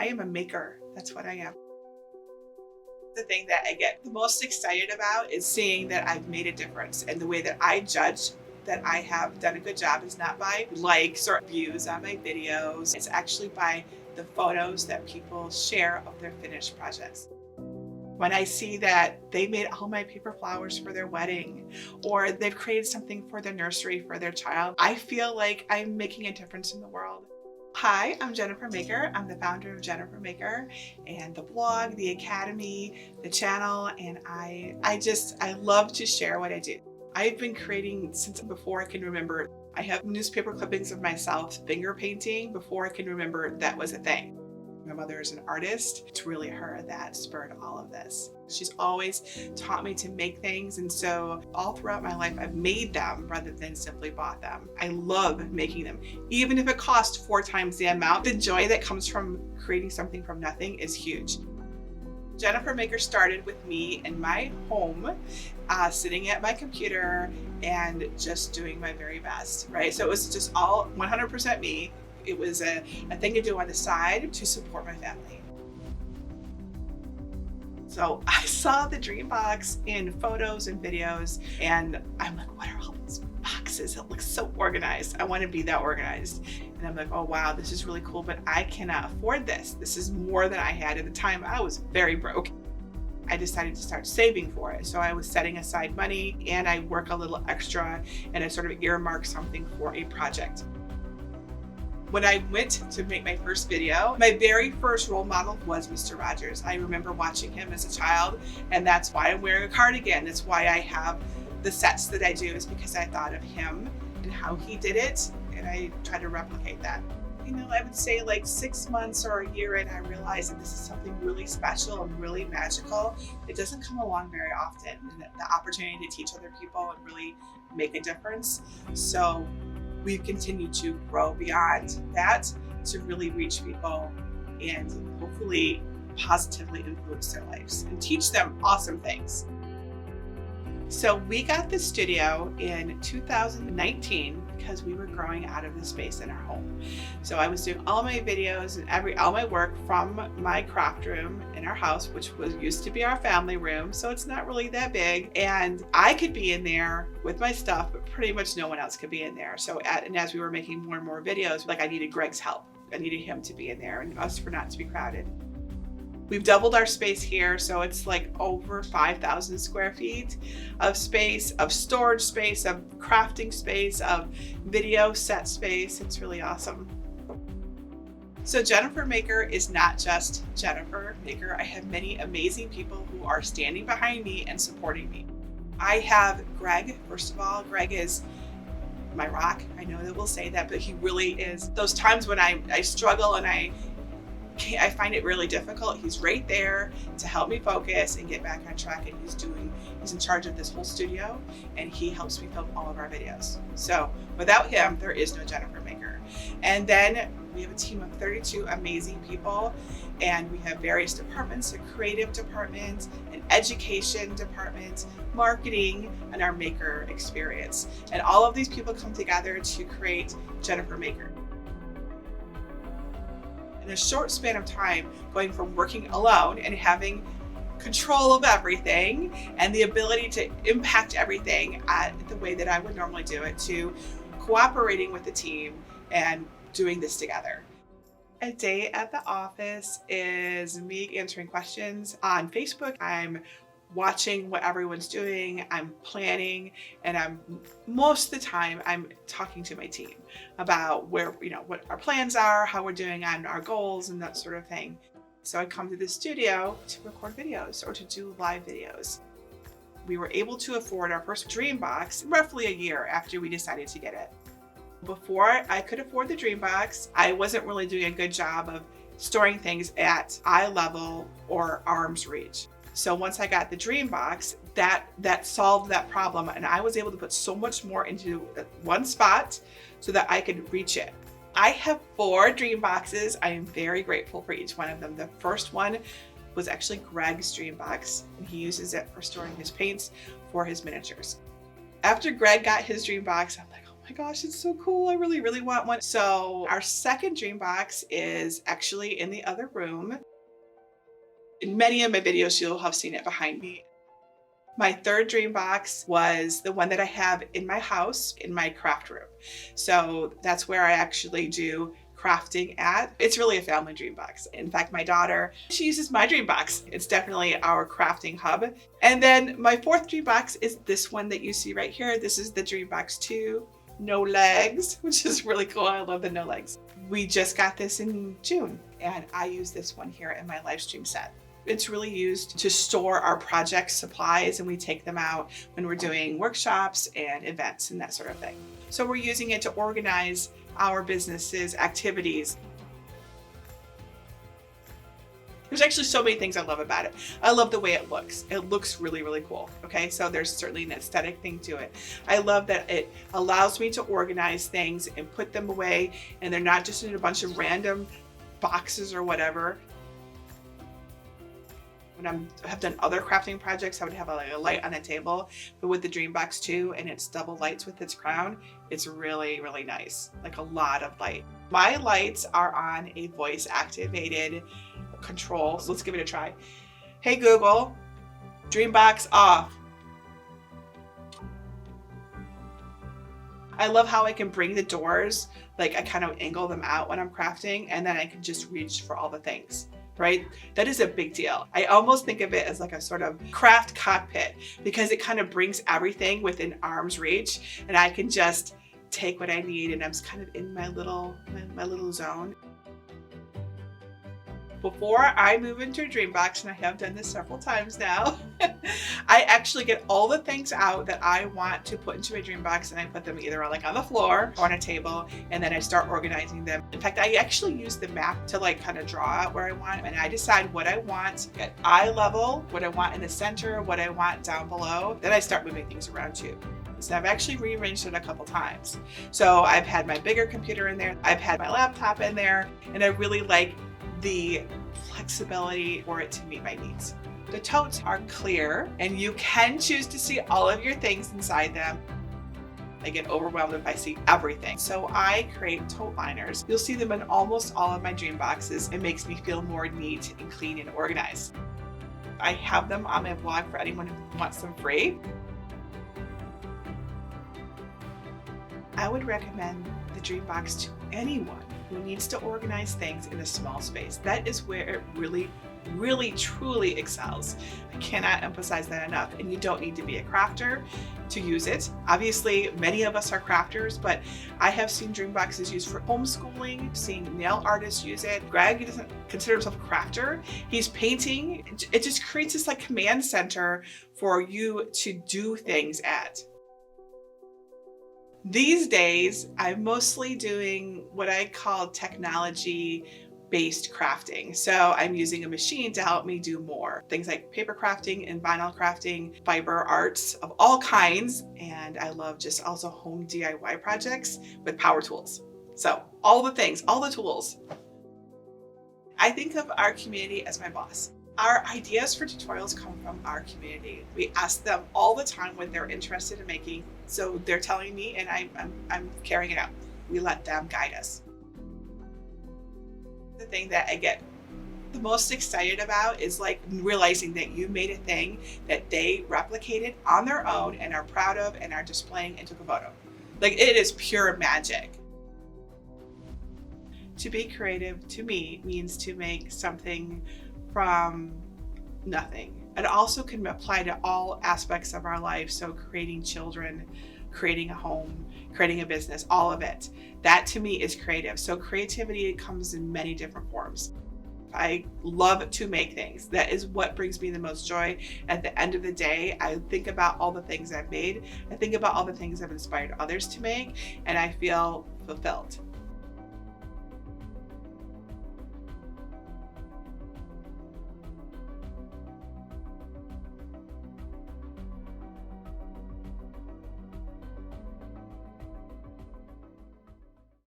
am a maker. That's what I am. The thing that I get the most excited about is seeing that I've made a difference. And the way that I judge that I have done a good job is not by likes or views on my videos. It's actually by the photos that people share of their finished projects. When I see that they made all my paper flowers for their wedding, or they've created something for their nursery for their child, I feel like I'm making a difference in the world. Hi, I'm Jennifer Maker. I'm the founder of Jennifer Maker and the blog, the academy, the channel, and I love to share what I do. I've been creating since before I can remember. I have newspaper clippings of myself finger painting before I can remember that was a thing. My mother is an artist. It's really her that spurred all of this. She's always taught me to make things, and so all throughout my life I've made them rather than simply bought them. I love making them, even if it costs 4 times the amount. The joy that comes from creating something from nothing is huge. Jennifer Maker started with me in my home, sitting at my computer and just doing my very best, right? So it was just all 100% me. It was a thing to do on the side to support my family. So I saw the DreamBox in photos and videos, and I'm like, what are all these boxes? It looks so organized. I want to be that organized. And I'm like, oh wow, this is really cool, but I cannot afford this. This is more than I had at the time. I was very broke. I decided to start saving for it. So I was setting aside money, and I work a little extra, and I sort of earmark something for a project. When I went to make my first video, my very first role model was Mr. Rogers. I remember watching him as a child, and that's why I'm wearing a cardigan. That's why I have the sets that I do, is because I thought of him and how he did it, and I try to replicate that. I would say like 6 months or a year in, I realized that this is something really special and really magical. It doesn't come along very often, and the opportunity to teach other people and really make a difference. So we've continued to grow beyond that to really reach people and hopefully positively influence their lives and teach them awesome things. So we got the studio in 2019 because we were growing out of the space in our home. So I was doing all my videos and all my work from my craft room in our house, which used to be our family room. So it's not really that big. And I could be in there with my stuff, but pretty much no one else could be in there. So as we were making more and more videos, like I needed Greg's help. I needed him to be in there and us for not to be crowded. We've doubled our space here, so it's like over 5,000 square feet of space, of storage space, of crafting space, of video set space. It's really awesome. So Jennifer Maker is not just Jennifer Maker. I have many amazing people who are standing behind me and supporting me. I have Greg, first of all. Greg is my rock. I know that we'll say that, but he really is. Those times when I struggle and I find it really difficult, he's right there to help me focus and get back on track, and he's in charge of this whole studio, and he helps me film all of our videos. So without him, there is no Jennifer Maker. And then we have a team of 32 amazing people, and we have various departments: a creative department, an education department, marketing, and our maker experience. And all of these people come together to create Jennifer Maker. In a short span of time, going from working alone and having control of everything and the ability to impact everything the way that I would normally do it, to cooperating with the team and doing this together. A day at the office is me answering questions on Facebook. I'm watching what everyone's doing, I'm planning, and most of the time I'm talking to my team about what our plans are, how we're doing on our goals, and that sort of thing. So I come to the studio to record videos or to do live videos. We were able to afford our first DreamBox roughly a year after we decided to get it. Before I could afford the DreamBox, I wasn't really doing a good job of storing things at eye level or arm's reach. So once I got the DreamBox, that solved that problem, and I was able to put so much more into one spot so that I could reach it. I have 4 DreamBoxes. I am very grateful for each one of them. The first one was actually Greg's DreamBox, and he uses it for storing his paints for his miniatures. After Greg got his DreamBox, I'm like, oh my my gosh, it's so cool. I really, really want one. So our second dream box is actually in the other room. In many of my videos, you'll have seen it behind me. My third dream box was the one that I have in my house, in my craft room. So that's where I actually do crafting at. It's really a family dream box. In fact, my daughter, she uses my dream box. It's definitely our crafting hub. And then my fourth dream box is this one that you see right here. This is the DreamBox 2, no legs, which is really cool. I love the no legs. We just got this in June, and I use this one here in my live stream set. It's really used to store our project supplies, and we take them out when we're doing workshops and events and that sort of thing. So we're using it to organize our business's activities. There's actually so many things I love about it. I love the way it looks. It looks really, really cool. Okay, so there's certainly an aesthetic thing to it. I love that it allows me to organize things and put them away, and they're not just in a bunch of random boxes or whatever. When I have done other crafting projects, I would have a light on the table, but with the DreamBox 2 and its double lights with its crown, it's really, really nice. Like a lot of light. My lights are on a voice activated control. So let's give it a try. Hey Google, DreamBox off. I love how I can bring the doors, like I kind of angle them out when I'm crafting, and then I can just reach for all the things. Right? That is a big deal. I almost think of it as like a sort of craft cockpit, because it kind of brings everything within arm's reach, and I can just take what I need, and I'm kind of in my little zone. Before I move into a DreamBox, and I have done this several times now, I actually get all the things out that I want to put into a DreamBox, and I put them either like on the floor or on a table, and then I start organizing them. In fact, I actually use the map to like kind of draw out where I want, and I decide what I want at eye level, what I want in the center, what I want down below. Then I start moving things around too. So I've actually rearranged it a couple times. So I've had my bigger computer in there, I've had my laptop in there, and I really like the flexibility for it to meet my needs. The totes are clear, and you can choose to see all of your things inside them. I get overwhelmed if I see everything. So I create tote liners. You'll see them in almost all of my dream boxes. It makes me feel more neat and clean and organized. I have them on my blog for anyone who wants them free. I would recommend the DreamBox to anyone who needs to organize things in a small space. That is where it really, really, truly excels. I cannot emphasize that enough. And you don't need to be a crafter to use it. Obviously, many of us are crafters, but I have seen DreamBoxes used for homeschooling, seen nail artists use it. Greg doesn't consider himself a crafter. He's painting. It just creates this like command center for you to do things at. These days, I'm mostly doing what I call technology-based crafting. So I'm using a machine to help me do more. Things like paper crafting and vinyl crafting, fiber arts of all kinds. And I love just also home DIY projects with power tools. So all the things, all the tools. I think of our community as my boss. Our ideas for tutorials come from our community. We ask them all the time what they're interested in making. So they're telling me, and I'm carrying it out. We let them guide us. The thing that I get the most excited about is like realizing that you made a thing that they replicated on their own and are proud of and are displaying and took a photo. Like, it is pure magic. To be creative, to me, means to make something from nothing. It also can apply to all aspects of our life. So creating children, creating a home, creating a business, all of it. That to me is creative. So creativity comes in many different forms. I love to make things. That is what brings me the most joy. At the end of the day, I think about all the things I've made. I think about all the things I've inspired others to make, and I feel fulfilled.